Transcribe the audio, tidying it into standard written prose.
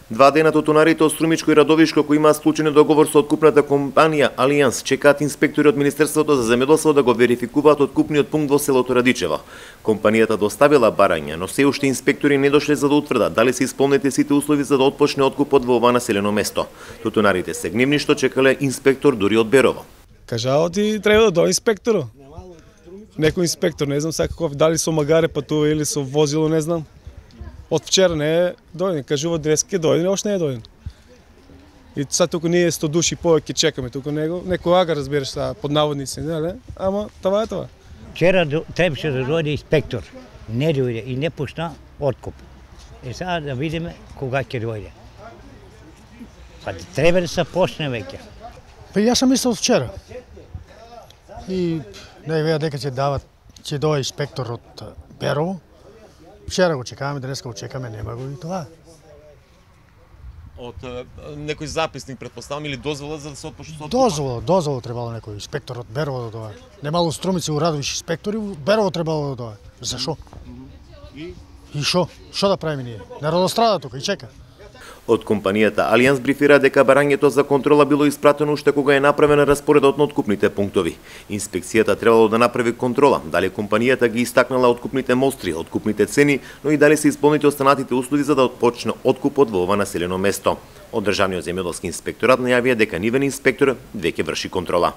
2 дена тутунарите од Струмичко и Радовишко кои имаат склучен договор со откупната компанија Алијанс чекаат инспектори од Министерството за земјоделство да го верификуваат откупниот пункт во селото Радичево. Компанијата доставила барања, но се уште инспектори не дошле за да утврдат дали се исполнети сите услови за да отпочне откупот во ова населено место. Тутунарите се гневни што чекале инспектор дури од Берово. Кажао ти треба да дојде инспекторо. Некој инспектор, не знам каков, дали со магаре патува или со возило, не знам. Од вчера не е дојден, кажува дреске дојден, още не е дојден. И сад тука ние 100 души повеќе чекаме тука него, некој ага разбереш под наводници, нели? Ама това е това. Вчера требаше да дојде инспектор, не дојде и не пушна откуп. И сега да видиме кога ќе дојде. Па треба да се почне веќе. Па јас сам мислел вчера. И не веа дека ќе дојде инспектор од Берово. Вчера го чекаме, денеска го чекаме, нема го и това. Од некој записник претпоставам или дозвола за да се отпочне со Дозвола требало некој инспектор од Берово да дојде. Немало Струмици у Радовиш инспектори, у Берово требало да дојде. Зашо? И шо? Шо да правиме ние? Народот страда тука и чека. Од компанијата Алијанс брифира дека барањето за контрола било испратено уште кога е направена распоредот на откупните пунктови. Инспекцијата требало да направи контрола, дали компанијата ги истакнала откупните мостри, откупните цени, но и дали се исполнети останатите услови за да отпочне откупот во ова населено место. Од Државниот земјоделски инспекторат најавија дека нивен инспектор веќе врши контрола.